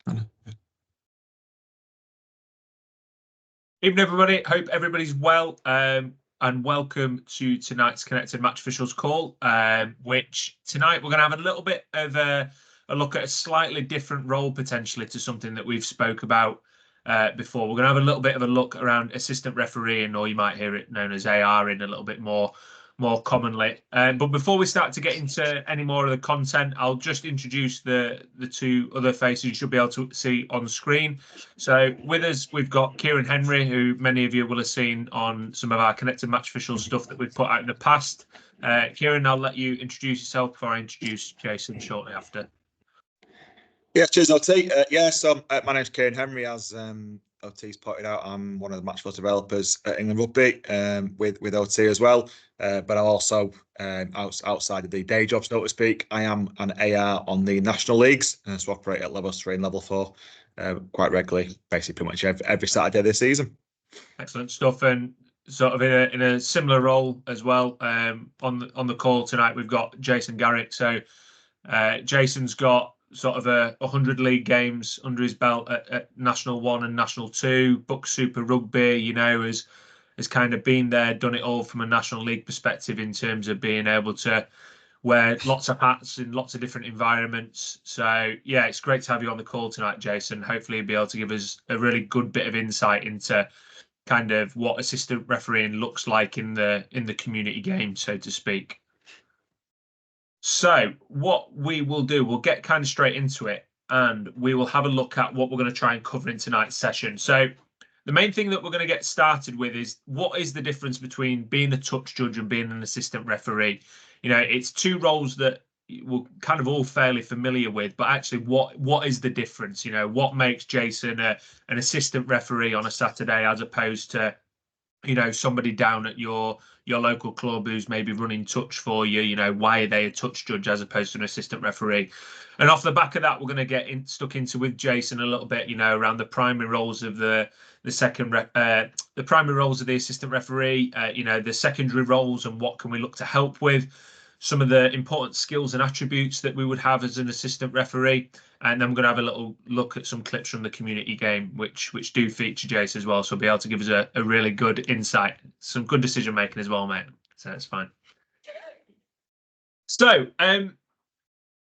Evening, everybody. Hope everybody's well, and welcome to tonight's Connected Match Officials call, which tonight we're going to have a little bit of a look at a slightly different role potentially to something that we've spoke about before. We're going to have a little bit of a look around assistant refereeing, or you might hear it known as ARing a little bit more commonly. But before we start to get into any more of the content, I'll just introduce the two other faces you should be able to see on screen. So with us, we've got Kieron Henry, who many of you will have seen on some of our Connected Match Official stuff that we've put out in the past. Kieron, I'll let you introduce yourself before I introduce Jason shortly after. Yeah, cheers, OT. So my name's Kieron Henry. As OT's pointed out, I'm one of the match developers at England Rugby with OT as well. But I'm also outside of the day job, so to speak. I am an AR on the national leagues, so operate at level 3 and level 4 quite regularly, basically pretty much every Saturday this season. Excellent stuff, and sort of in a similar role as well. On the call tonight, we've got Jason Garrick. So Jason's got sort of 100 league games under his belt at National 1 and National 2, booked Super Rugby, you know, has kind of been there, done it all from a National League perspective in terms of being able to wear lots of hats in lots of different environments. So yeah, it's great to have you on the call tonight, Jason. Hopefully you'll be able to give us a really good bit of insight into kind of what assistant refereeing looks like in the community game, so to speak. So what we will do, we'll get kind of straight into it, and we will have a look at what we're going to try and cover in tonight's session. So the main thing that we're going to get started with is what is the difference between being a touch judge and being an assistant referee? You know, it's two roles that we're kind of all fairly familiar with, but actually what is the difference? You know, what makes Jason an assistant referee on a Saturday as opposed to, you know, somebody down at your local club who's maybe running touch for you? You know, why are they a touch judge as opposed to an assistant referee? And off the back of that, we're going to get stuck into with Jason a little bit, you know, around the primary roles of the primary roles of the assistant referee, you know, the secondary roles and what can we look to help with, some of the important skills and attributes that we would have as an assistant referee. And then we're going to have a little look at some clips from the community game, which do feature Jace as well. So be able to give us a really good insight, some good decision making as well, mate. So that's fine. So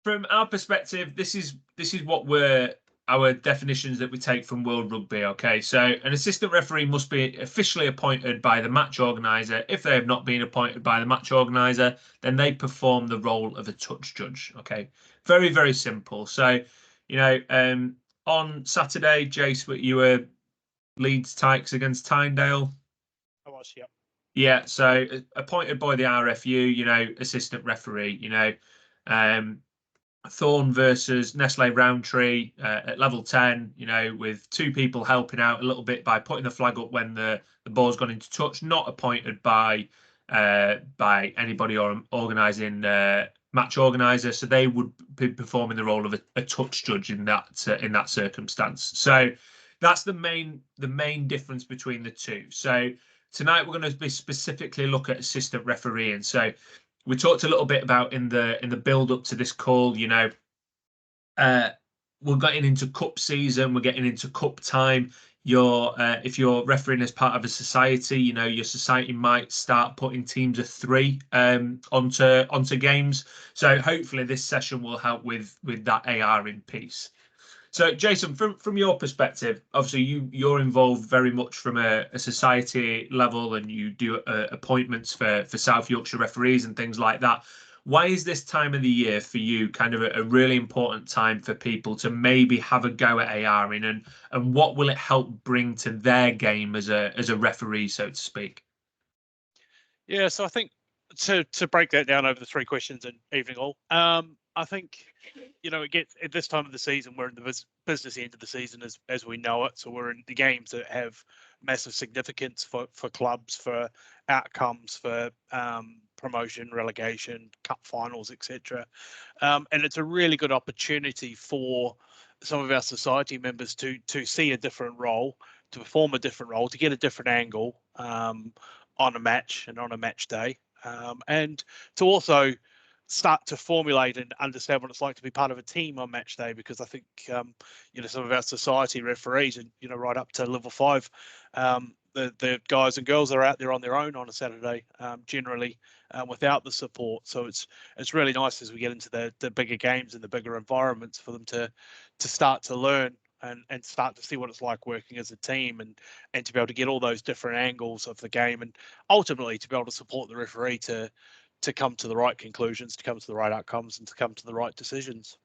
from our perspective, this is what our definitions that we take from World Rugby. Okay, so an assistant referee must be officially appointed by the match organizer. If they have not been appointed by the match organizer, then they perform the role of a touch judge. Okay, very, very simple. So, you know, on Saturday, Jace, you were Leeds Tykes against Tyndale. I was, yeah. Yeah, so appointed by the RFU, you know, assistant referee, you know, Thorn versus Nestle Roundtree at level 10, you know, with two people helping out a little bit by putting the flag up when the ball's gone into touch, not appointed by anybody or organising match organizer, so they would be performing the role of a touch judge in that circumstance. So that's the main difference between the two. So tonight we're going to be specifically look at assistant refereeing. So we talked a little bit about in the build up to this call, you know, we're getting into cup season, we're getting into cup time. If you're refereeing as part of a society, you know, your society might start putting teams of 3 onto games. So hopefully this session will help with that ARing piece. So, Jason, from your perspective, obviously you're involved very much from a society level, and you do appointments for South Yorkshire referees and things like that. Why is this time of the year for you kind of a really important time for people to maybe have a go at ARing, and what will it help bring to their game as a referee, so to speak? Yeah, so I think to break that down over the 3 questions, and evening all. I think, you know, it gets at this time of the season, we're in the business end of the season as we know it. So we're in the games that have massive significance for clubs, for outcomes, for promotion, relegation, cup finals, etc. And it's a really good opportunity for some of our society members to see a different role, to perform a different role, to get a different angle on a match and on a match day, and to also start to formulate and understand what it's like to be part of a team on match day, because I think some of our society referees, and right up to level 5, the guys and girls are out there on their own on a Saturday, generally without the support. So it's really nice as we get into the bigger games and the bigger environments for them to start to learn and start to see what it's like working as a team, and to be able to get all those different angles of the game, and ultimately to be able to support the referee to come to the right conclusions, to come to the right outcomes, and to come to the right decisions.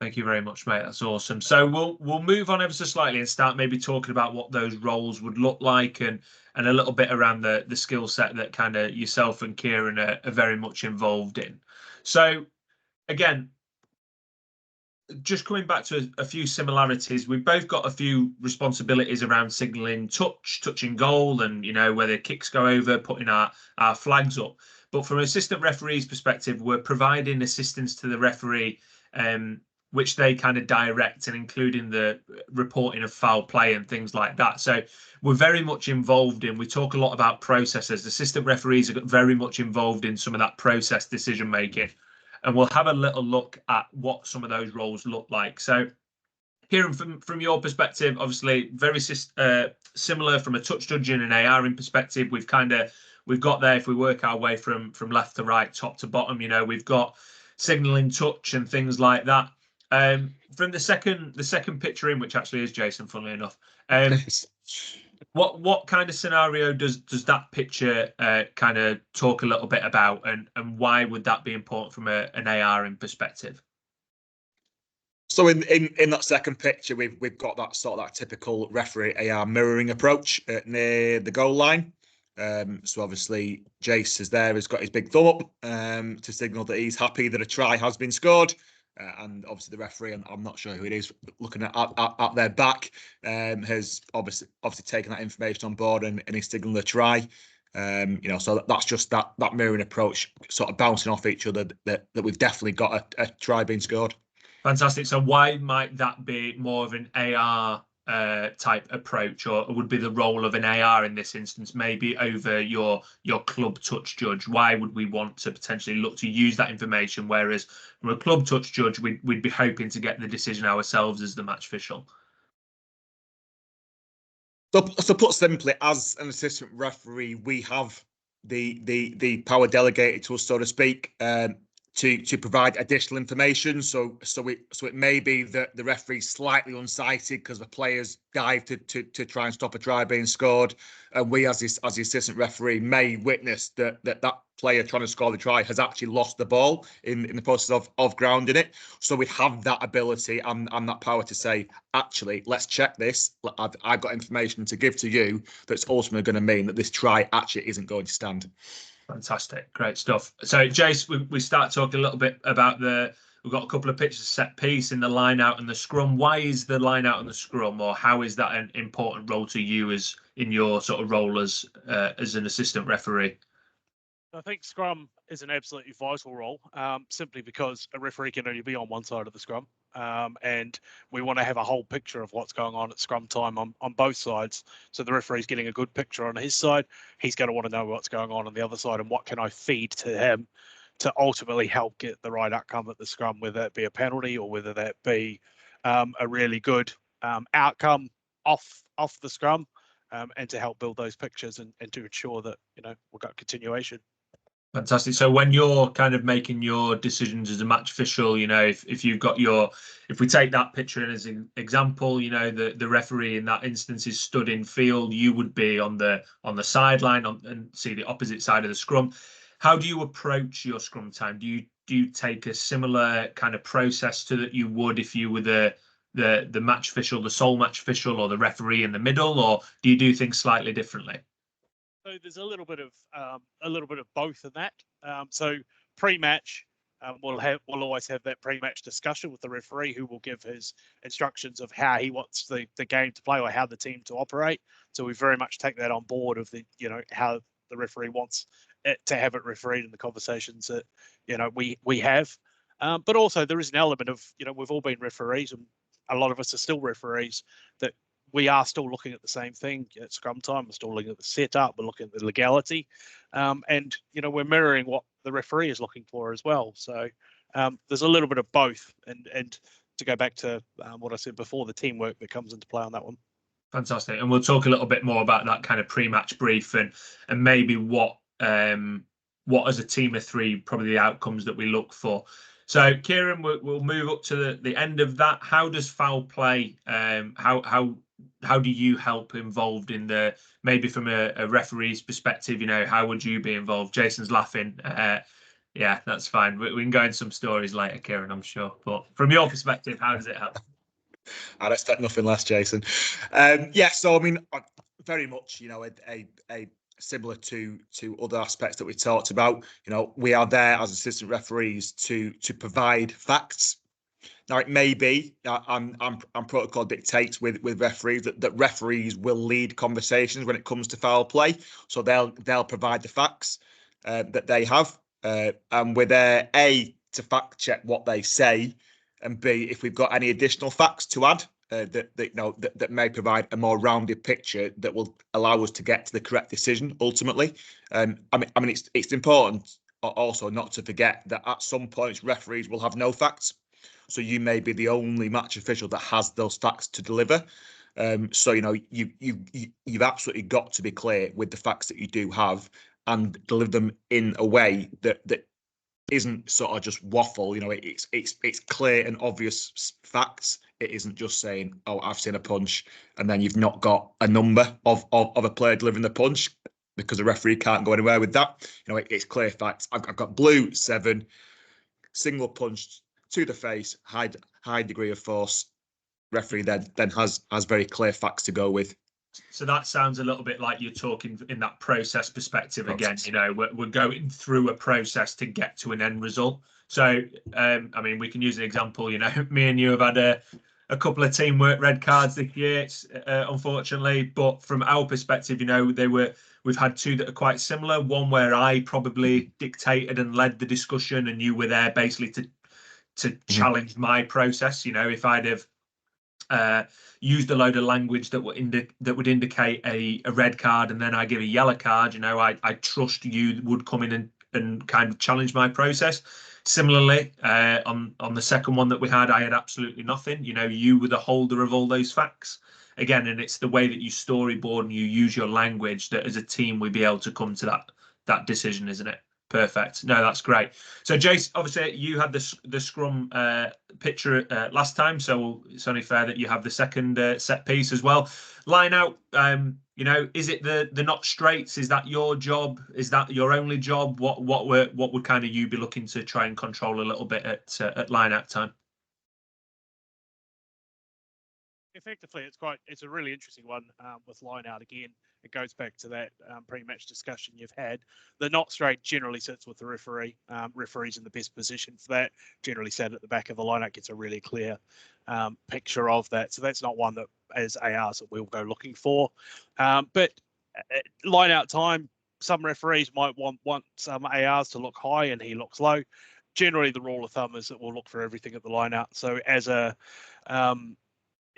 Thank you very much, mate. That's awesome. So we'll move on ever so slightly and start maybe talking about what those roles would look like, and a little bit around the skill set that kind of yourself and Kieron are very much involved in. So again, just coming back to a few similarities, we've both got a few responsibilities around signalling touching goal, and whether kicks go over, putting our flags up. But from an assistant referee's perspective, we're providing assistance to the referee, which they kind of direct, and including the reporting of foul play and things like that. So we're very much involved in, we talk a lot about processes. Assistant referees are very much involved in some of that process decision making. And we'll have a little look at what some of those roles look like. So, Kieron, from your perspective, obviously very similar from a touch judging and ARing perspective. We've got there, if we work our way from left to right, top to bottom. We've got signalling touch and things like that. From the second picture in, which actually is Jason, funnily enough. What kind of scenario does that picture kind of talk a little bit about, and why would that be important from an ARing perspective? So in that second picture, we've got that sort of that typical referee AR mirroring approach near the goal line. So obviously Jace is there, has got his big thumb up to signal that he's happy that a try has been scored. And obviously the referee, and I'm not sure who it is, looking at their back, has obviously taken that information on board and he's signalling a try. So that's just that mirroring approach, sort of bouncing off each other, that we've definitely got a try being scored. Fantastic. So why might that be more of an AR type approach, or would be the role of an AR in this instance, maybe over your club touch judge? Why would we want to potentially look to use that information, whereas from a club touch judge, we'd be hoping to get the decision ourselves as the match official? So put simply, as an assistant referee, we have the power delegated to us, so to speak, to provide additional information. So it may be that the referee's slightly unsighted because the players dive to try and stop a try being scored, and we as the assistant referee may witness that player trying to score the try has actually lost the ball in the process of grounding it. So we have that ability and that power to say, actually, let's check this. I've got information to give to you that's ultimately going to mean that this try actually isn't going to stand. Fantastic, great stuff. So, Jace, we start talking a little bit about we've got a couple of pictures of set piece in the line out and the scrum. Why is the line out and the scrum, or how is that an important role to you as in your sort of role as an assistant referee? I think scrum is an absolutely vital role, simply because a referee can only be on one side of the scrum. And we want to have a whole picture of what's going on at scrum time on both sides. So the referee's getting a good picture on his side. He's going to want to know what's going on the other side, and what can I feed to him to ultimately help get the right outcome at the scrum, whether that be a penalty or whether that be a really good outcome off the scrum, and to help build those pictures and to ensure that we've got continuation. Fantastic. So when you're kind of making your decisions as a match official, if you've got if we take that picture in as an example, the referee in that instance is stood in field, you would be on the sideline and see the opposite side of the scrum. How do you approach your scrum time? Do you take a similar kind of process to that you would if you were the match official, the sole match official, or the referee in the middle, or do you do things slightly differently? So there's a little bit of both in that. So pre-match, we'll always have that pre-match discussion with the referee, who will give his instructions of how he wants the game to play or how the team to operate. So we very much take that on board of how the referee wants it to have it refereed in the conversations that we have. But also there is an element of we've all been referees, and a lot of us are still referees, that we are still looking at the same thing at scrum time. We're still looking at the setup. We're looking at the legality, and we're mirroring what the referee is looking for as well. So there's a little bit of both, and to go back to what I said before, the teamwork that comes into play on that one. Fantastic, and we'll talk a little bit more about that kind of pre-match brief and maybe what as a team of three, probably the outcomes that we look for. So, Kieron, we'll move up to the end of that. How does foul play? How do you help involved in the, maybe from a referee's perspective? How would you be involved? Jason's laughing. Yeah, that's fine. We can go into some stories later, Kieron, I'm sure. But from your perspective, how does it help? I'd expect nothing less, Jason. Yeah, so I mean, very much, a similar to other aspects that we talked about. We are there as assistant referees to provide facts. Now, it may be protocol dictates with referees that referees will lead conversations when it comes to foul play, so they'll provide the facts that they have, and we're there to fact check what they say, and B, if we've got any additional facts to add that may provide a more rounded picture that will allow us to get to the correct decision ultimately. I mean, it's important also not to forget that at some points referees will have no facts, so you may be the only match official that has those facts to deliver. So you've absolutely got to be clear with the facts that you do have and deliver them in a way that isn't sort of just waffle. It's clear and obvious facts. It isn't just saying, "Oh, I've seen a punch," and then you've not got a number of a player delivering the punch, because the referee can't go anywhere with that. It's clear facts. I've got blue 7, single punch to the face, high degree of force. Referee then has very clear facts to go with. So that sounds a little bit like you're talking in that process perspective again. We're going through a process to get to an end result. So I mean, we can use an example. Me and you have had a couple of teamwork red cards this year, unfortunately. But from our perspective, we've had 2 that are quite similar. One where I probably dictated and led the discussion, and you were there basically to challenge my process. If I'd have used a load of language that would indicate a red card, and then I give a yellow card, I trust you would come in and kind of challenge my process. Similarly, on the second one that we had, I had absolutely nothing. You were the holder of all those facts again, and it's the way that you storyboard and you use your language that as a team we'd be able to come to that decision, isn't it? Perfect. No, that's great. So, Jace, obviously you had the scrum picture last time, so it's only fair that you have the second set piece as well. Line out. Is it the not straights? Is that your job? Is that your only job? What would kind of you be looking to try and control a little bit at line out time? Effectively, it's a really interesting one with line out again. It goes back to that pre-match discussion you've had. The not straight generally sits with the referee. Referee's in the best position for that. Generally sat at the back of the line out, gets a really clear picture of that. So that's not one that as ARs that we'll go looking for. But line out time, some referees might want some ARs to look high and he looks low. Generally, the rule of thumb is that we'll look for everything at the line out. So as a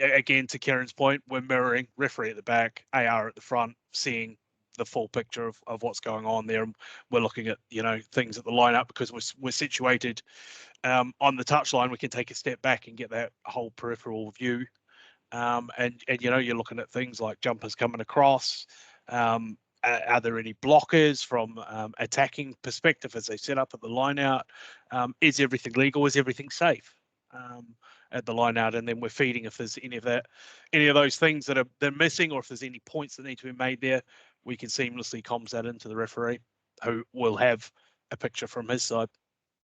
again, to Kieron's point, we're mirroring referee at the back, AR at the front, seeing the full picture of what's going on there. And we're looking at, things at the lineup because we're situated on the touchline. We can take a step back and get that whole peripheral view. And you're looking at things like jumpers coming across. Are there any blockers from attacking perspective as they set up at the line out? Is everything legal? Is everything safe? At the line out, and then we're feeding if there's any of those things that they're missing, or if there's any points that need to be made there, we can seamlessly comms that into the referee, who will have a picture from his side.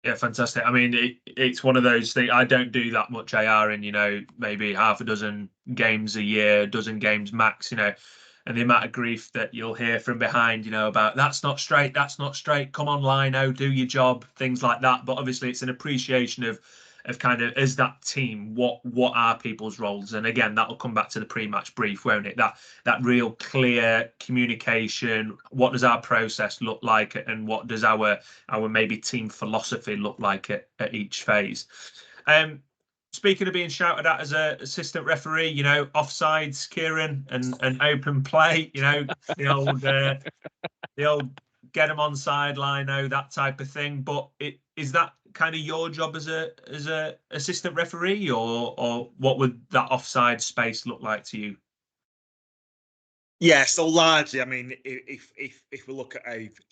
Yeah, fantastic. I mean, it's one of those things. I don't do that much ARing, maybe half a dozen games a year, dozen games max, and the amount of grief that you'll hear from behind, about that's not straight, come on, Lino, do your job, things like that. But obviously it's an appreciation of kind of, as that team, what are people's roles? And again, that'll come back to the pre-match brief, won't it? That real clear communication. What does our process look like, and what does our maybe team philosophy look like at each phase? speaking of being shouted at as a assistant referee, you know, offsides, Kieron, and open play, you know, the old get them on sideline, that type of thing. But is that kind of your job as a assistant referee, or what would that offside space look like to you? Yeah, so largely, I mean, if we look at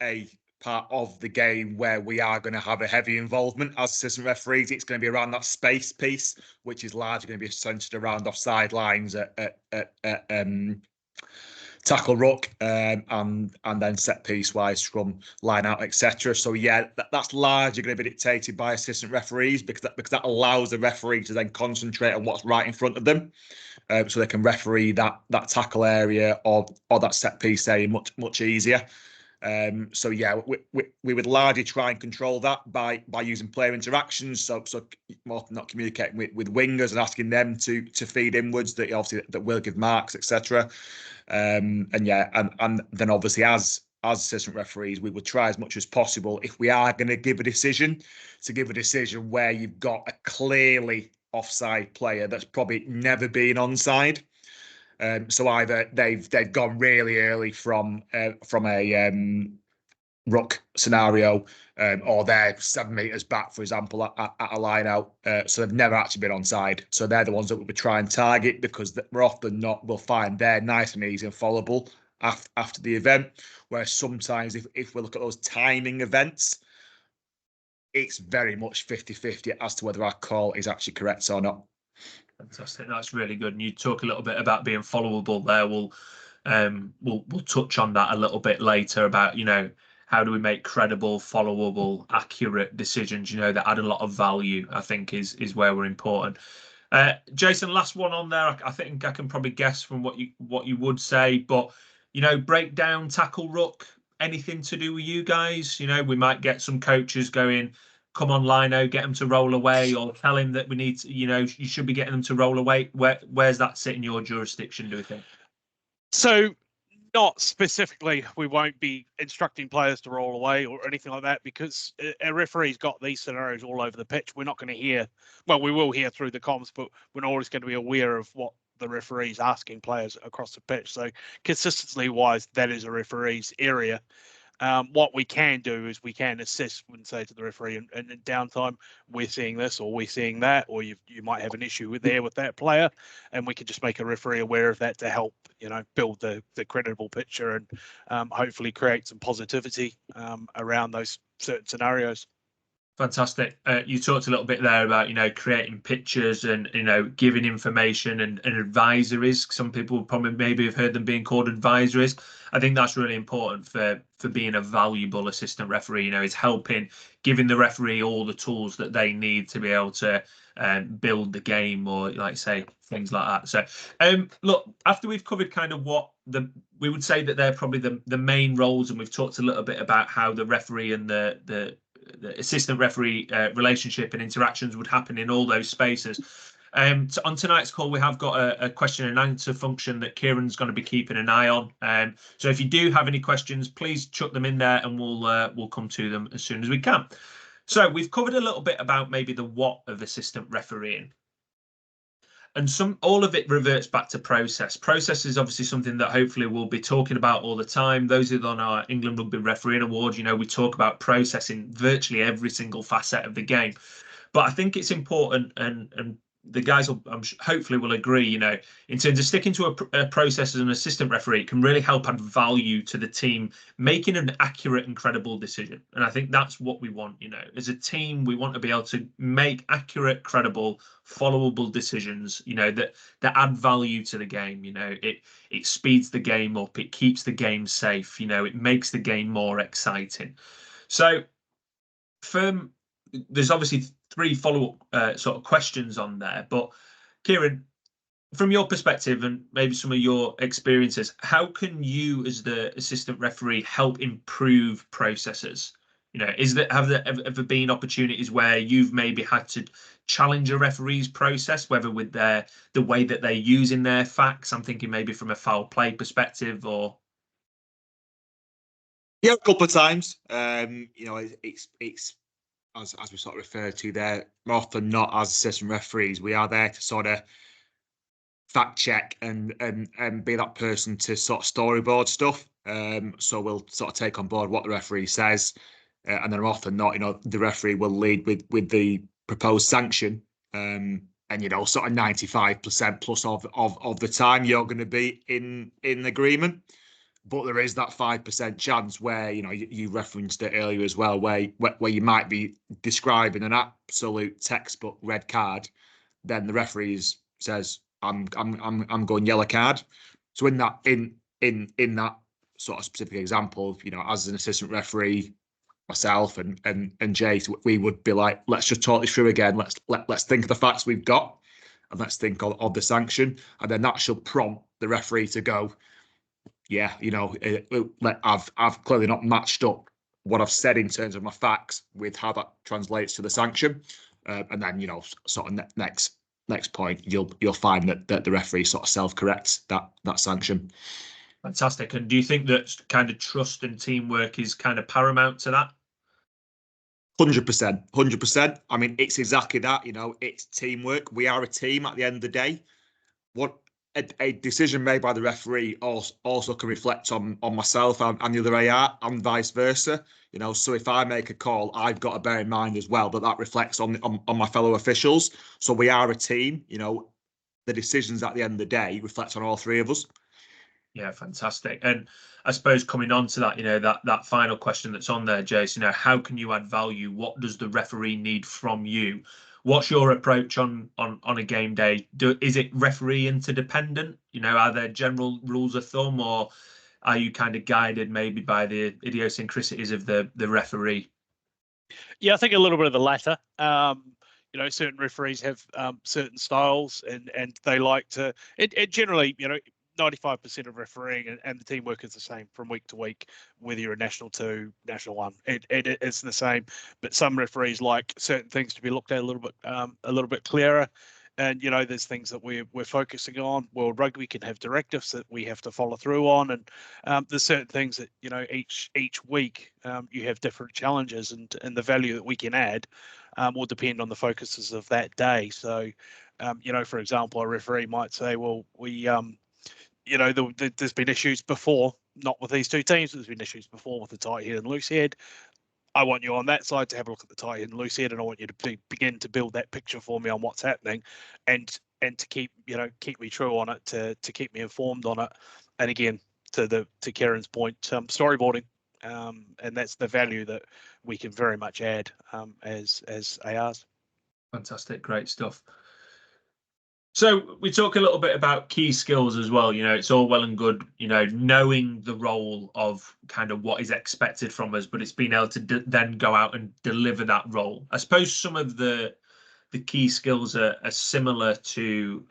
a part of the game where we are going to have a heavy involvement as assistant referees, it's going to be around that space piece, which is largely going to be centred around offside lines at tackle ruck, and then set piece wise, scrum, line out, etc. So yeah, that's largely going to be dictated by assistant referees, because that allows the referee to then concentrate on what's right in front of them, so they can referee that tackle area or that set piece area much easier. So yeah, we would largely try and control that by using player interactions. So more not communicating with wingers and asking them to feed inwards, that obviously that will give marks, etc. And yeah, and then obviously as assistant referees, we would try as much as possible, if we are going to give a decision, to give a decision where you've got a clearly offside player that's probably never been onside. So either they've gone really early from a ruck scenario, or they're 7 meters back, for example, at a line out. So they've never actually been onside. So they're the ones that we would try and target, because we're often not, we'll find they're nice and easy and followable after the event. Whereas sometimes if we look at those timing events, it's very much 50-50 as to whether our call is actually correct or not. Fantastic. That's really good. And you talk a little bit about being followable there. We'll touch on that a little bit later about, you know, how do we make credible, followable, accurate decisions, you know, that add a lot of value, I think is where we're important. Jason, last one on there. I think I can probably guess from what you would say, but, you know, breakdown, tackle, ruck, anything to do with you guys? You know, we might get some coaches going, come on, Lino, get them to roll away, or tell him that we need to, you know, you should be getting them to roll away. Where's that sit in your jurisdiction, do you think? So not specifically, we won't be instructing players to roll away or anything like that, because a referee's got these scenarios all over the pitch. We're not going to hear, well, we will hear through the comms, but we're not always going to be aware of what the referee's asking players across the pitch. So consistency wise, that is a referee's area. What we can do is we can assist and say to the referee, and in downtime, we're seeing this or we're seeing that, or you might have an issue with that player, and we can just make a referee aware of that to help, you know, build the credible picture and hopefully create some positivity around those certain scenarios. Fantastic. You talked a little bit there about, you know, creating pictures and, you know, giving information and advisories. Some people probably maybe have heard them being called advisories. I think that's really important for being a valuable assistant referee. You know, is helping, giving the referee all the tools that they need to be able to build the game, or like say things like that. So look, after we've covered kind of what we would say that they're probably the main roles, and we've talked a little bit about how the referee and the assistant referee relationship and interactions would happen in all those spaces. So on tonight's call, we have got a question and answer function that Kieron's going to be keeping an eye on. So if you do have any questions, please chuck them in there, and we'll come to them as soon as we can. So we've covered a little bit about maybe the what of assistant refereeing. And all of it reverts back to process. Process is obviously something that hopefully we'll be talking about all the time. Those who are on our England Rugby Refereeing Award, you know, we talk about process in virtually every single facet of the game. But I think it's important, and the guys hopefully will agree, you know, in terms of sticking to a process as an assistant referee, it can really help add value to the team, making an accurate and credible decision. And I think that's what we want, you know, as a team. We want to be able to make accurate, credible, followable decisions, you know, that add value to the game. You know, it speeds the game up, it keeps the game safe, you know, it makes the game more exciting. So there's obviously 3 follow-up sort of questions on there, but Kieron, from your perspective and maybe some of your experiences, how can you as the assistant referee help improve processes? You know, have there ever been opportunities where you've maybe had to challenge a referee's process, whether with the way that they're using their facts? I'm thinking maybe from a foul play perspective, or yeah, a couple of times. You know, it's as we sort of refer to there, more often than not, as assistant referees, we are there to sort of fact check and be that person to sort of storyboard stuff. So we'll sort of take on board what the referee says, and then often not, the referee will lead with the proposed sanction. And sort of 95% plus of the time you're going to be in agreement. But there is that 5% chance where you referenced it earlier as well, where you might be describing an absolute textbook red card, then the referee says, I'm going yellow card. So in that sort of specific example, as an assistant referee, myself and Jay, we would be like, let's just talk this through again. Let's think of the facts we've got, and let's think of the sanction, and then that should prompt the referee to go, yeah, I've clearly not matched up what I've said in terms of my facts with how that translates to the sanction, and then sort of next point, you'll find that the referee sort of self-corrects that sanction. Fantastic. And do you think that kind of trust and teamwork is kind of paramount to that? 100%. I mean, it's exactly that. It's teamwork. We are a team at the end of the day. What a decision made by the referee also can reflect on myself and the other AR, and vice versa. So if I make a call, I've got to bear in mind as well that reflects on my fellow officials. So we are a team. The decisions at the end of the day reflect on all three of us. Yeah, fantastic. And I suppose coming on to that, that final question that's on there, Jason, how can you add value? What does the referee need from you? What's your approach on a game day? Is it referee interdependent? Are there general rules of thumb, or are you kind of guided maybe by the idiosyncrasies of the referee? Yeah, I think a little bit of the latter. Certain referees have certain styles, and they like to. It generally, 95% of refereeing and the teamwork is the same from week to week, whether you're a National 2, National 1. It's the same, but some referees like certain things to be looked at a little bit clearer. And there's things that we're focusing on. World Rugby can have directives that we have to follow through on, and there's certain things that each week you have different challenges, and the value that we can add will depend on the focuses of that day. So, for example, a referee might say, well, we there's been issues before, not with these two teams. There's been issues before with the tight head and loose head. I want you on that side to have a look at the tight head and loose head, and I want you to begin to build that picture for me on what's happening, and to keep me true on it, to keep me informed on it. And again, to Kieron's point, storyboarding, and that's the value that we can very much add as ARs. Fantastic, great stuff. So we talk a little bit about key skills as well. It's all well and good, knowing the role of kind of what is expected from us, but it's being able to then go out and deliver that role. I suppose some of the key skills are similar to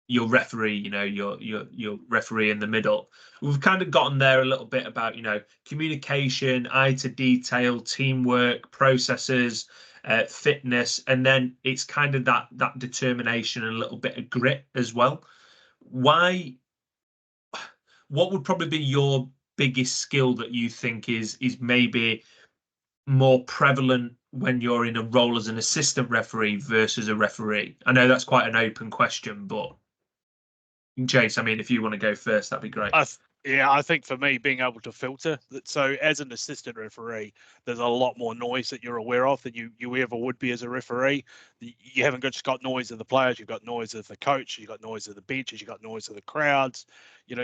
your referee, your referee in the middle. We've kind of gotten there a little bit about, communication, eye to detail, teamwork, processes, fitness, and then it's kind of that determination and a little bit of grit as well. What would probably be your biggest skill that you think is maybe more prevalent when you're in a role as an assistant referee versus a referee? I know that's quite an open question, but Jace, I mean, if you want to go first, that'd be great. I think for me, being able to filter that. So as an assistant referee, there's a lot more noise that you're aware of than you ever would be as a referee. You haven't just got noise of the players, you've got noise of the coach, you've got noise of the benches, you've got noise of the crowds.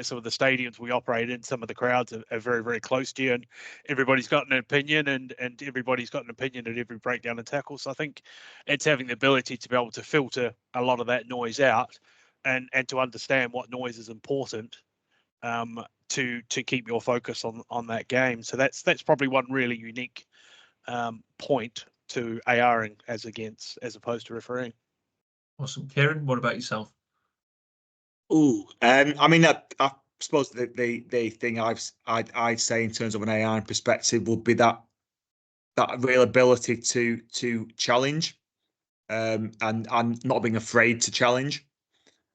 Some of the stadiums we operate in, some of the crowds are very, very close to you, and everybody's got an opinion, and everybody's got an opinion at every breakdown and tackle. So I think it's having the ability to be able to filter a lot of that noise out, and to understand what noise is important to keep your focus on that game. So that's probably one really unique point to ARing as opposed to refereeing. Awesome. Kieron, what about yourself? I mean, I suppose the thing I'd say in terms of an ARing perspective would be that real ability to challenge, and not being afraid to challenge.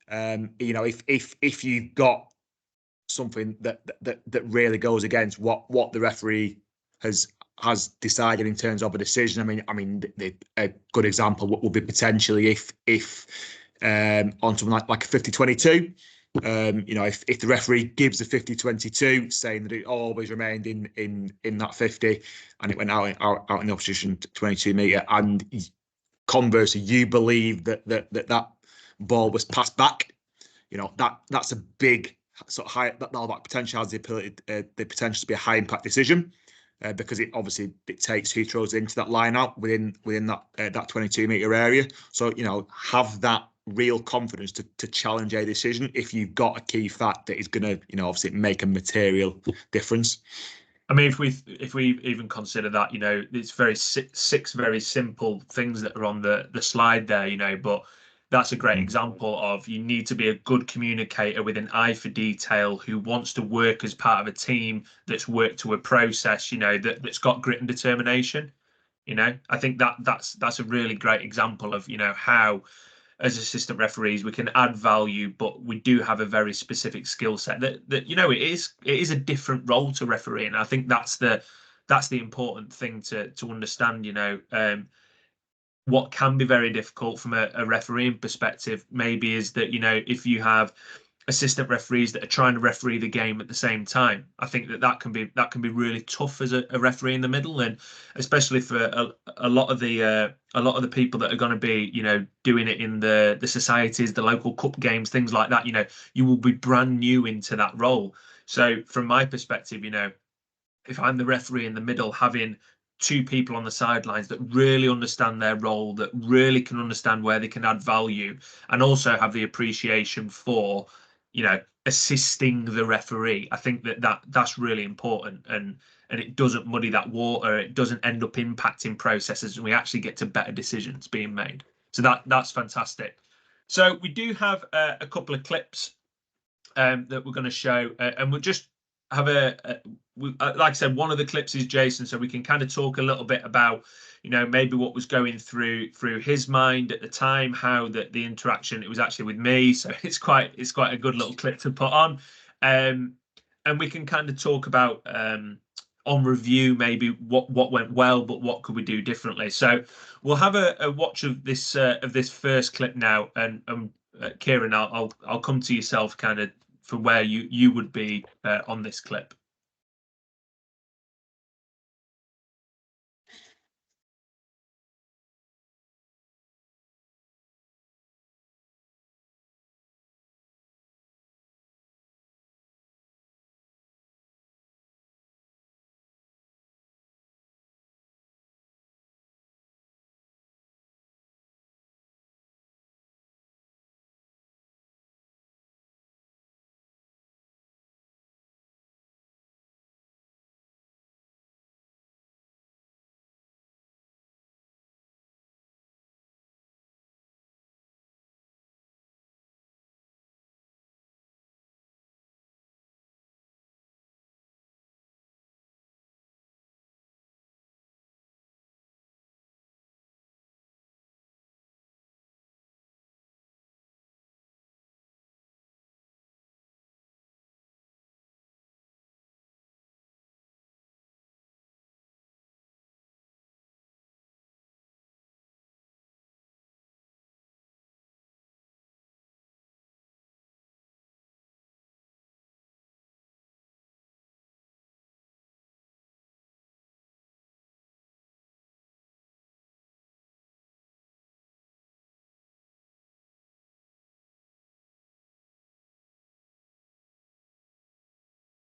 If you've got something that really goes against what the referee has has decided in terms of a decision. I mean, a good example would be potentially if on something like a 50-22. You know, if the referee gives a 50-22, saying that it always remained in that 50, and it went out in the opposition 22 metre, and conversely, you believe that ball was passed back, you know, that's a big sort of high, that potentially has the potential to be a high impact decision, because it obviously dictates who throws into that line out within that 22 metre area. So, you know, have that real confidence to challenge a decision if you've got a key fact that is going to, you know, obviously make a material difference. I mean, if we even consider that, you know, it's six very simple things that are on the slide there, you know, but that's a great example of you need to be a good communicator with an eye for detail who wants to work as part of a team that's worked to a process, you know, that's got grit and determination. You know, I think that's a really great example of, you know, how as assistant referees we can add value, but we do have a very specific skill set that you know, it is a different role to refereeing. I think that's the important thing to understand, you know. What can be very difficult from a refereeing perspective maybe is that, you know, if you have assistant referees that are trying to referee the game at the same time, I think that can be really tough as a referee in the middle, and especially for a lot of the people that are going to be, you know, doing it in the societies, the local cup games, things like that. You know, you will be brand new into that role. So from my perspective, you know, if I'm the referee in the middle, having two people on the sidelines that really understand their role, that really can understand where they can add value, and also have the appreciation for, you know, assisting the referee, I think that's really important, and it doesn't muddy that water. It doesn't end up impacting processes, and we actually get to better decisions being made. So that's fantastic. So we do have a couple of clips that we're going to show, and we'll just have like I said, one of the clips is Jason, so we can kind of talk a little bit about, you know, maybe what was going through his mind at the time, how the interaction, it was actually with me, so it's quite a good little clip to put on, and we can kind of talk about on review maybe what went well, but what could we do differently. So we'll have a watch of this first clip now, and Kieron, I'll come to yourself kind of for where you would be on this clip.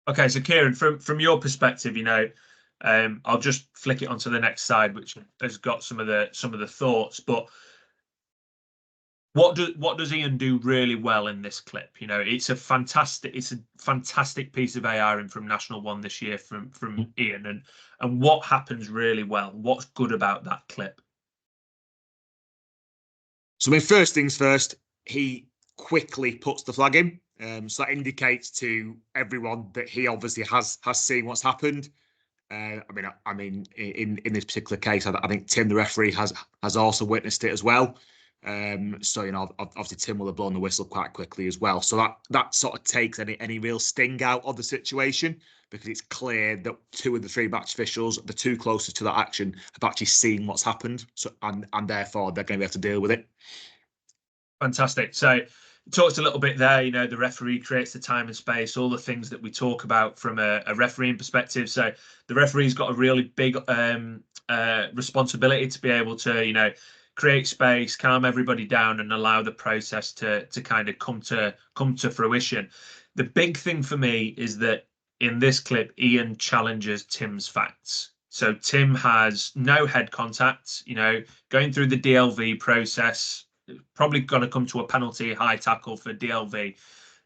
Okay, so Kieron, from your perspective, you know, I'll just flick it onto the next slide, which has got some of the thoughts. But what does Ian do really well in this clip? You know, it's a fantastic piece of ARing from National One this year from Ian, and what happens really well? What's good about that clip? So, I mean, first things first, he quickly puts the flag in. So that indicates to everyone that he obviously has seen what's happened. I mean, in this particular case, I think Tim, the referee, has also witnessed it as well. So, you know, obviously Tim will have blown the whistle quite quickly as well. So that sort of takes any real sting out of the situation. because it's clear that 2 of the 3 match officials, the 2 closest to that action, have actually seen what's happened. So and therefore they're going to be able to deal with it. Fantastic. So you talked a little bit there, you know, the referee creates the time and space, all the things that we talk about from a refereeing perspective. So the referee's got a really big responsibility to be able to, you know, create space, calm everybody down, and allow the process to kind of come to fruition. The big thing for me is that in this clip, Ian challenges Tim's facts. So Tim has no head contact, you know, going through the DLV process, probably going to come to a penalty, high tackle for DLV.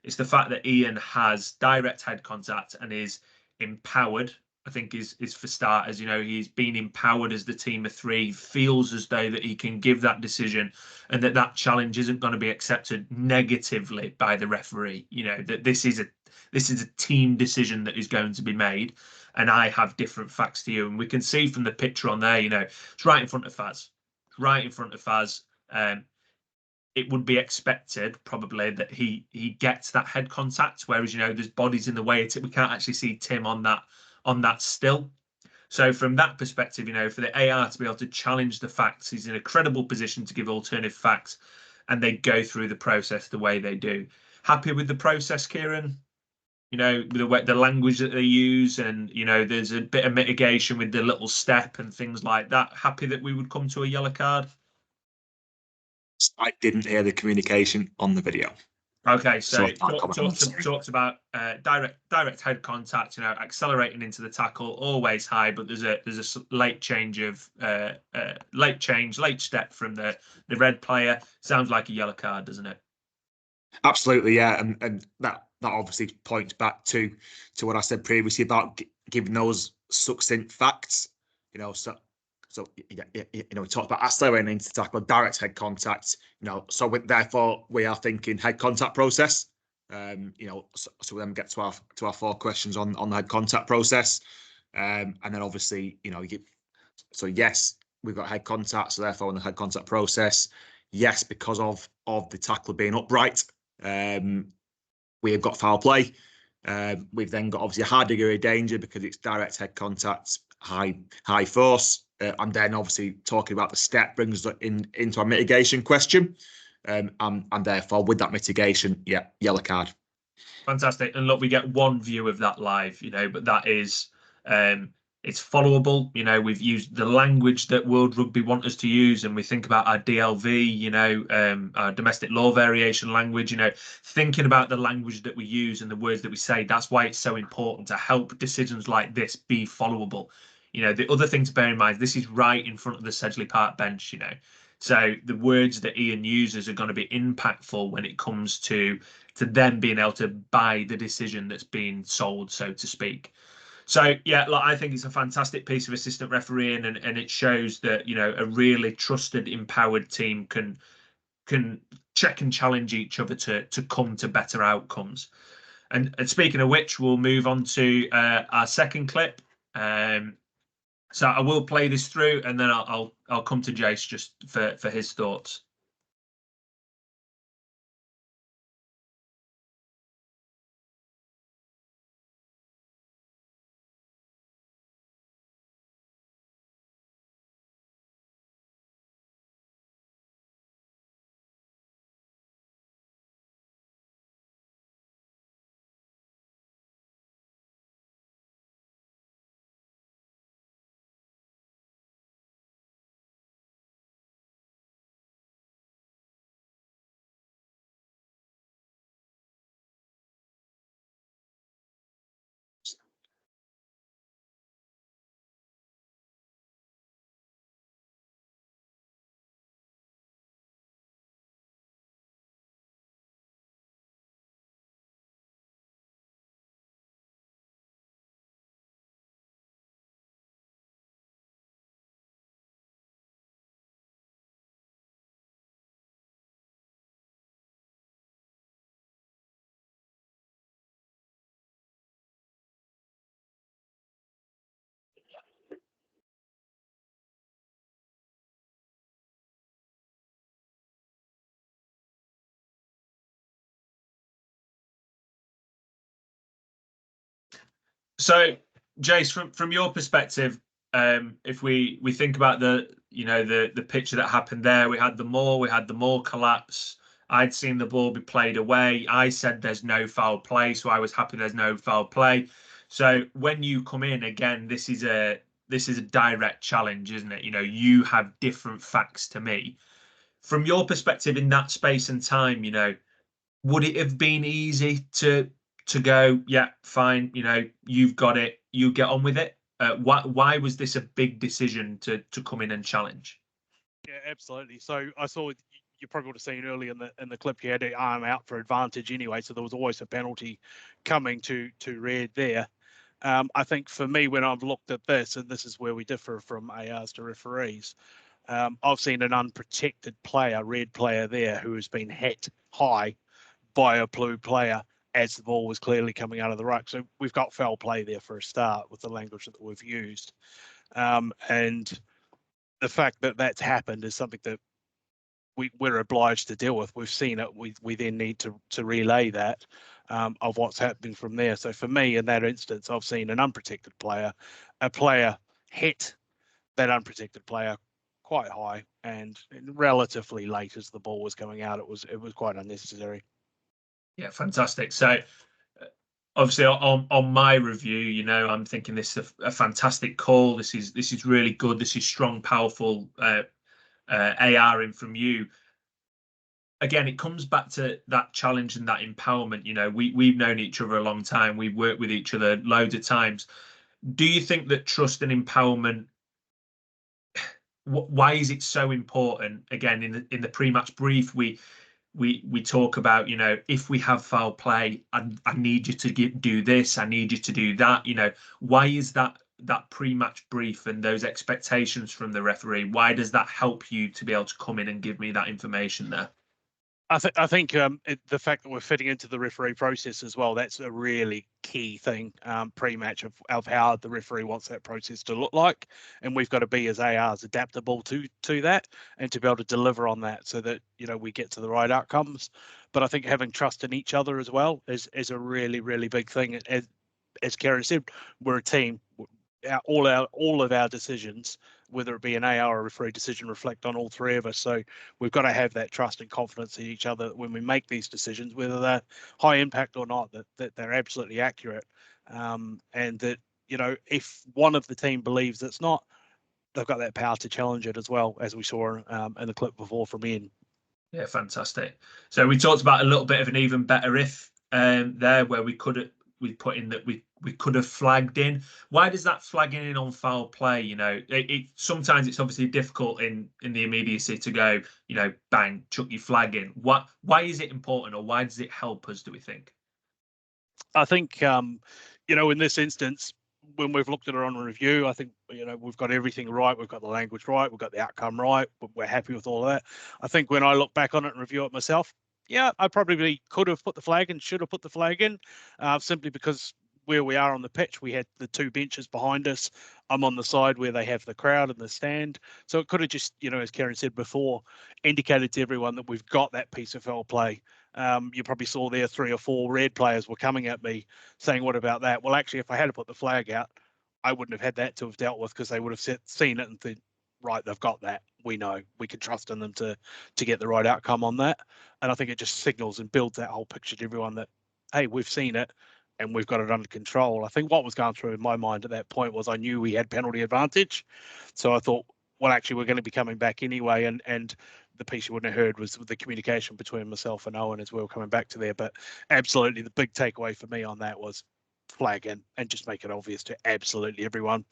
It's the fact that Ian has direct head contact and is empowered. I think is for starters, you know, he's been empowered as the team of 3, feels as though that he can give that decision, and that challenge isn't going to be accepted negatively by the referee. You know, that this is a team decision that is going to be made, and I have different facts to you. And we can see from the picture on there, you know, it's right in front of Faz, right in front of Faz. It would be expected probably that he gets that head contact, whereas, you know, there's bodies in the way. We can't actually see Tim on that still. So from that perspective, you know, for the AR to be able to challenge the facts, he's in a credible position to give alternative facts, and they go through the process the way they do. Happy with the process, Kieron? You know, the language that they use, and, you know, there's a bit of mitigation with the little step and things like that. Happy that we would come to a yellow card? I didn't hear the communication on the video. Okay, so talked about direct head contact, you know, accelerating into the tackle, always high, but there's a late step from the red player. Sounds like a yellow card, doesn't it? Absolutely, yeah, and that obviously points back to what I said previously about giving those succinct facts. You know, so you know, we talked about accelerating into tackle, direct head contact. You know, so therefore we are thinking head contact process. You know, so we then get to our 4 questions on the head contact process, and then obviously, you know, so yes, we've got head contact, so therefore in the head contact process, yes, because of the tackle being upright, we have got foul play. We've then got obviously a high degree of danger because it's direct head contact, high force. And then obviously talking about the step brings us into our mitigation question. And therefore with that mitigation, yeah, yellow card. Fantastic. And look, we get 1 view of that live, you know, but that is it's followable. You know, we've used the language that World Rugby want us to use, and we think about our DLV, you know, our domestic law variation language, you know, thinking about the language that we use and the words that we say. That's why it's so important to help decisions like this be followable. You know, the other thing to bear in mind, this is right in front of the Sedgley Park bench, you know. So the words that Ian uses are going to be impactful when it comes to them being able to buy the decision that's being sold, so to speak. So yeah, look, I think it's a fantastic piece of assistant refereeing, and it shows that, you know, a really trusted, empowered team can check and challenge each other to come to better outcomes. And speaking of which, we'll move on to our second clip. So I will play this through, and then I'll come to Jace just for his thoughts. So, Jace, from your perspective, if we think about the picture that happened there, we had the Moor collapse. I'd seen the ball be played away. I said there's no foul play, so I was happy there's no foul play. So when you come in again, this is a direct challenge, isn't it? You have different facts to me. From your perspective in that space and time, would it have been easy to go, yeah, fine, you've got it, you get on with it? Why was this a big decision to come in and challenge? Yeah, absolutely. So I saw you probably would have seen early in the clip you had the arm out for advantage anyway, so there was always a penalty coming to Red there. I think for me, when I've looked at this, and this is where we differ from ARs to referees, I've seen an unprotected player, red player there, who has been hit high by a blue player as the ball was clearly coming out of the ruck. So we've got foul play there for a start with the language that we've used. And the fact that that's happened is something that we're obliged to deal with. We've seen it. We then need to relay that of what's happening from there. So for me, in that instance, I've seen an unprotected player, a player hit that unprotected player quite high and relatively late as the ball was coming out. It was quite unnecessary. Yeah, fantastic. So obviously on my review, I'm thinking this is a fantastic call. This is really good. This is strong, powerful ARing from you. Again, it comes back to that challenge and that empowerment. We've known each other a long time. We've worked with each other loads of times. Do you think that trust and empowerment, why is it so important? Again, in the pre-match brief, we talk about, if we have foul play, I need you to do this, I need you to do that. Why is that pre-match brief and those expectations from the referee, why does that help you to be able to come in and give me that information there? I think the fact that we're fitting into the referee process as well, that's a really key thing pre-match of how the referee wants that process to look like. And we've got to be as ARs adaptable to that and to be able to deliver on that so that, we get to the right outcomes. But I think having trust in each other as well is a really, really big thing. As Kieron said, we're a team. All of our decisions, whether it be an AR or a referee decision, reflect on all three of us. So we've got to have that trust and confidence in each other when we make these decisions, whether they're high impact or not, that they're absolutely accurate. And that, if one of the team believes it's not, they've got that power to challenge it as well, as we saw in the clip before from Ian. Yeah, fantastic. So we talked about a little bit of an even better if there, where we put in that we could have flagged in. Why does that flagging in on foul play? Sometimes it's obviously difficult in the immediacy to go, bang, chuck your flag in. Why is it important, or why does it help us, do we think? I think in this instance, when we've looked at it on review, I think we've got everything right. We've got the language right. We've got the outcome right. We're happy with all of that. I think when I look back on it and review it myself, yeah, I probably could have put the flag in, should have put the flag in, simply because where we are on the pitch, we had the two benches behind us. I'm on the side where they have the crowd and the stand. So it could have just, as Kieron said before, indicated to everyone that we've got that piece of foul play. You probably saw there 3 or 4 red players were coming at me saying, what about that? Well, actually, if I had to put the flag out, I wouldn't have had that to have dealt with, because they would have seen it and think, right, they've got that. We know we can trust in them to get the right outcome on that. And I think it just signals and builds that whole picture to everyone that, hey, we've seen it and we've got it under control. I think what was going through in my mind at that point was I knew we had penalty advantage. So I thought, well, actually, we're going to be coming back anyway. And the piece you wouldn't have heard was the communication between myself and Owen as well, coming back to there. But absolutely, the big takeaway for me on that was flag in and just make it obvious to absolutely everyone.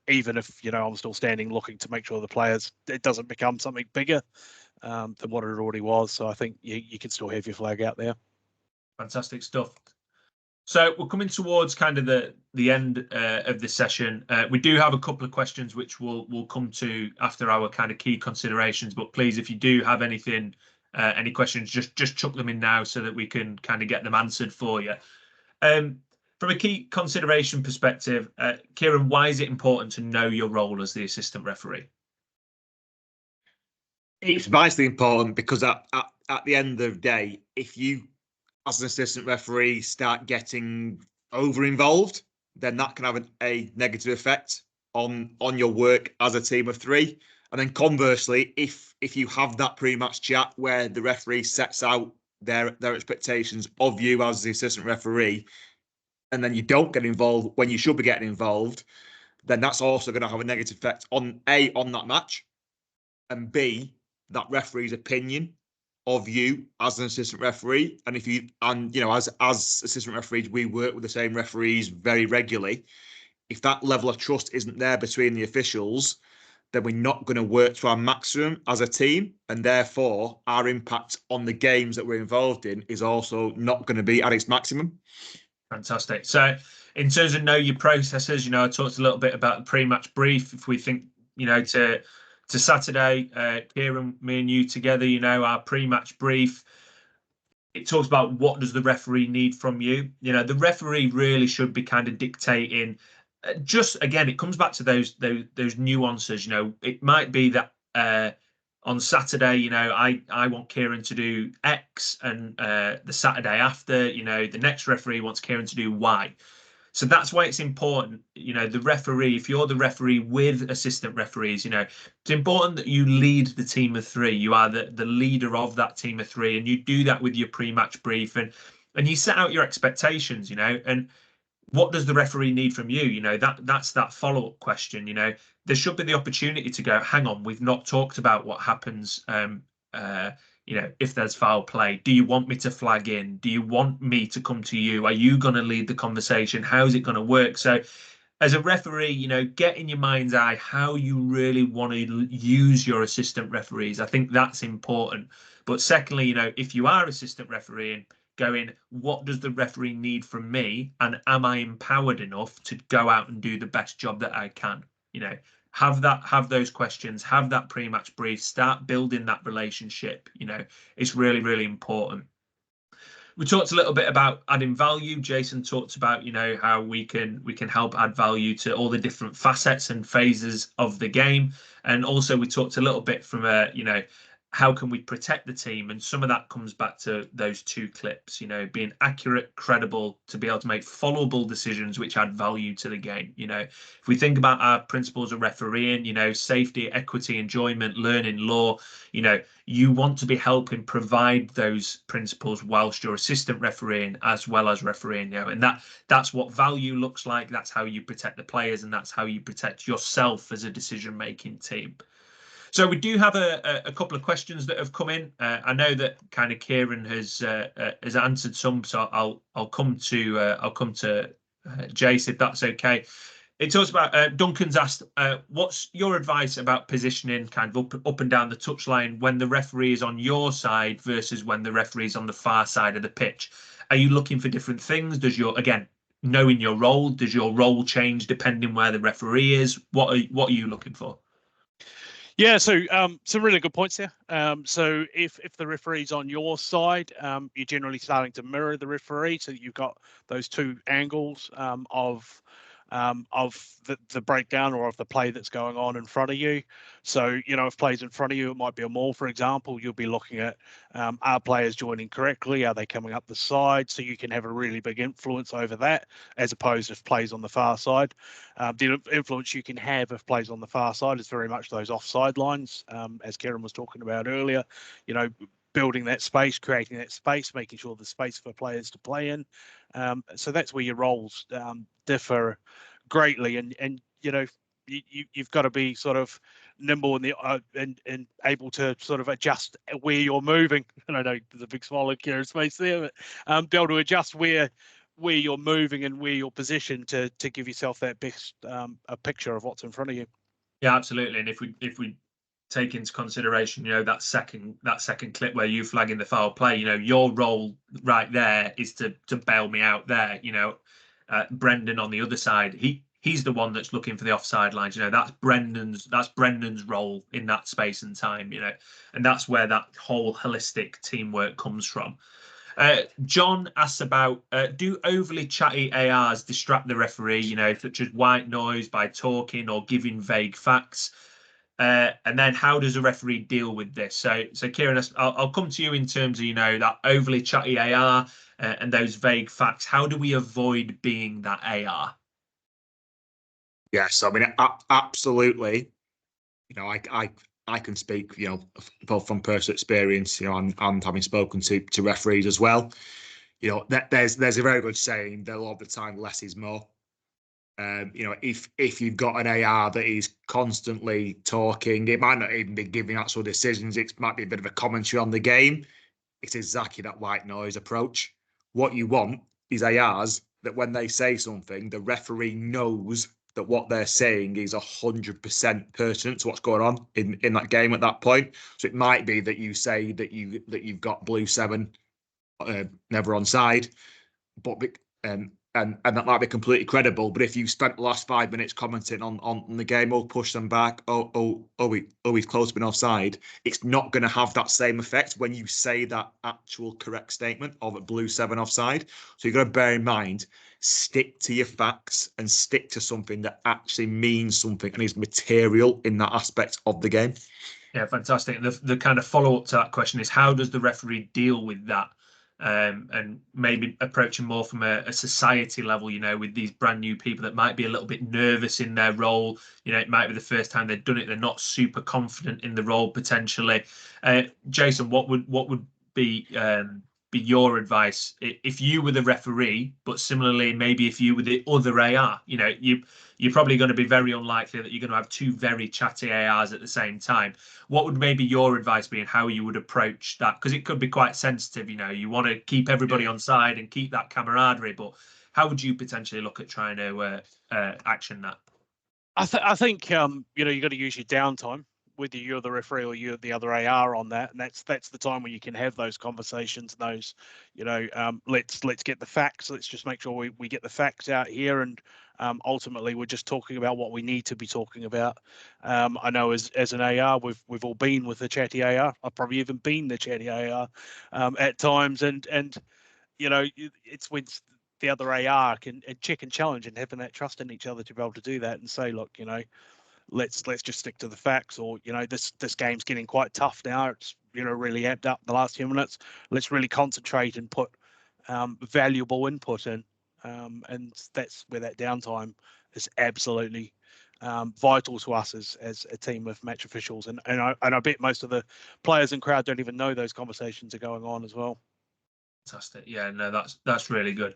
Even if, I'm still standing looking to make sure the players, it doesn't become something bigger than what it already was. So I think you can still have your flag out there. Fantastic stuff. So we're coming towards kind of the end of the session. We do have a couple of questions which we'll come to after our kind of key considerations. But please, if you do have anything, any questions, just chuck them in now so that we can kind of get them answered for you. From a key consideration perspective, Kieron, why is it important to know your role as the assistant referee? It's vitally important because at the end of the day, if you, as an assistant referee, start getting over involved, then that can have a negative effect on your work as a team of three. And then conversely, if you have that pre-match chat where the referee sets out their expectations of you as the assistant referee, and then you don't get involved when you should be getting involved, then that's also going to have a negative effect on that match, and B, that referee's opinion of you as an assistant referee. And if you, and you know, as assistant referees, we work with the same referees very regularly. If that level of trust isn't there between the officials, then we're not going to work to our maximum as a team, and therefore our impact on the games that we're involved in is also not going to be at its maximum. Fantastic. So in terms of know your processes, you know, I talked a little bit about the pre-match brief. If we think, you know, to Saturday, Kieron, me and you together, you know, our pre-match brief, it talks about what does the referee need from you. You know, the referee really should be kind of dictating. Just again, it comes back to those nuances. You know, it might be that on Saturday, you know, I want Kieron to do X, and the Saturday after, you know, the next referee wants Kieron to do Y. So that's why it's important, you know, the referee, if you're the referee with assistant referees, you know, it's important that you lead the team of three. You are the leader of that team of three, and you do that with your pre-match brief, and you set out your expectations, you know, and what does the referee need from you? You know, that's that follow-up question. You know, there should be the opportunity to go, hang on, we've not talked about what happens you know, if there's foul play. Do you want me to flag in? Do you want me to come to you? Are you going to lead the conversation? How's it going to work? So as a referee, you know, get in your mind's eye how you really want to use your assistant referees. I think that's important. But secondly, you know, if you are assistant refereeing, going, what does the referee need from me? And am I empowered enough to go out and do the best job that I can? You know, have those questions, have that pre-match brief, start building that relationship. You know, it's really, really important. We talked a little bit about adding value. Jason talked about, you know, how we can help add value to all the different facets and phases of the game. And also we talked a little bit from a, you know, how can we protect the team? And some of that comes back to those two clips, you know, being accurate, credible, to be able to make followable decisions which add value to the game. You know, if we think about our principles of refereeing, you know, safety, equity, enjoyment, learning, law, you know, you want to be helping provide those principles whilst you're assistant refereeing as well as refereeing, you know, and that's what value looks like. That's how you protect the players, and that's how you protect yourself as a decision-making team. So we do have a couple of questions that have come in. I know that kind of Kieron has answered some, so I'll come to Jace if that's okay. It talks about Duncan's asked, what's your advice about positioning kind of up and down the touchline when the referee is on your side versus when the referee is on the far side of the pitch? Are you looking for different things? Does your, again, knowing your role, does your role change depending where the referee is? What are you looking for? Yeah, so some really good points there. So if the referee's on your side, you're generally starting to mirror the referee, so that you've got those two angles of the breakdown or of the play that's going on in front of you. So, you know, if play's in front of you, it might be a maul, for example, you'll be looking at are players joining correctly? Are they coming up the side? So you can have a really big influence over that, as opposed to if plays on the far side. The influence you can have if plays on the far side is very much those offside lines, as Kieron was talking about earlier, you know, building that space, creating that space, making sure there's space for players to play in. So that's where your roles differ greatly, and you know, you've got to be sort of nimble and able to sort of adjust where you're moving. And I know there's a big smile on Kieron's face there, but be able to adjust where you're moving and where you're positioned to give yourself that best a picture of what's in front of you. Yeah, absolutely. And if we take into consideration, you know, that second clip where you flagging the foul play, you know, your role right there is to bail me out there. You know, Brendan on the other side, he's the one that's looking for the offside lines. You know, that's Brendan's role in that space and time. You know, and that's where that whole holistic teamwork comes from. John asks about, do overly chatty ARs distract the referee, you know, such as white noise by talking or giving vague facts? And then how does a referee deal with this? So Kieron, I'll come to you in terms of, that overly chatty AR and those vague facts. How do we avoid being that AR? Yes, I mean, absolutely. I can speak, both from personal experience, and having spoken to referees as well. There's a very good saying that a lot of the time less is more. If you've got an AR that is constantly talking, it might not even be giving actual decisions. It might be a bit of a commentary on the game. It's exactly that white noise approach. What you want is ARs that when they say something, the referee knows that what they're saying is 100% pertinent to what's going on in that game at that point. So it might be that you say that you've got blue 7, never onside, but and that might be completely credible. But if you spent the last 5 minutes commenting on the game, push them back, he's close to being offside, it's not going to have that same effect when you say that actual correct statement of a blue 7 offside. So you've got to bear in mind, stick to your facts and stick to something that actually means something and is material in that aspect of the game. Yeah, fantastic. The kind of follow-up to that question is, how does the referee deal with that? And maybe approaching more from a society level, with these brand new people that might be a little bit nervous in their role. It might be the first time they've done it. They're not super confident in the role potentially. Jason, what would be your advice if you were the referee, but similarly, maybe if you were the other AR? You're probably going to be very unlikely that you're going to have two very chatty ARs at the same time. What would maybe your advice be, and how you would approach that? Because it could be quite sensitive. You want to keep everybody on side and keep that camaraderie, but how would you potentially look at trying to action that? I think you got to use your downtime, whether you're the referee or you're the other AR on that, and that's the time when you can have those conversations. Those, let's get the facts. Let's just make sure we get the facts out here, and ultimately we're just talking about what we need to be talking about. I know as an AR, we've all been with the chatty AR. I've probably even been the chatty AR at times, and it's when the other AR can check and challenge, and having that trust in each other to be able to do that and say, look, let's just stick to the facts, or this game's getting quite tough now. It's really amped up the last few minutes. Let's really concentrate and put valuable input in, and that's where that downtime is absolutely vital to us as a team of match officials. And I bet most of the players and crowd don't even know those conversations are going on as well. Fantastic. Yeah, no, that's really good.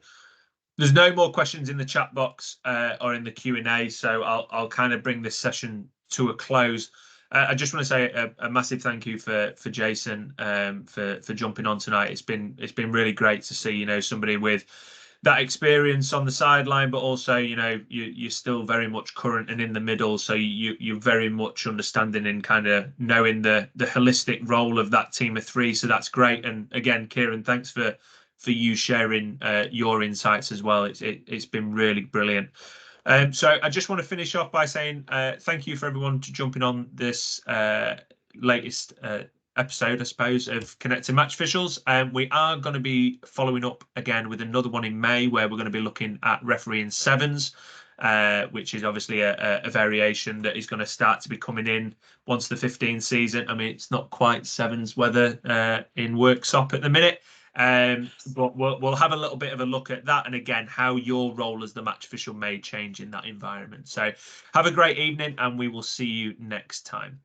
There's no more questions in the chat box or in the Q&A, so I'll kind of bring this session to a close. I just want to say a massive thank you for Jason for jumping on tonight. It's been really great to see somebody with that experience on the sideline, but also you're still very much current and in the middle, so you're very much understanding and kind of knowing the holistic role of that team of 3. So that's great. And again, Kieron, thanks for you sharing your insights as well. It's been really brilliant. So I just want to finish off by saying thank you for everyone to jumping on this latest episode, I suppose, of Connected Match Officials. We are going to be following up again with another one in May, where we're going to be looking at refereeing 7s, which is obviously a variation that is going to start to be coming in once the 15 season. I mean, it's not quite 7s weather in Worksop at the minute. But we'll have a little bit of a look at that, and again, how your role as the match official may change in that environment. So have a great evening, and we will see you next time.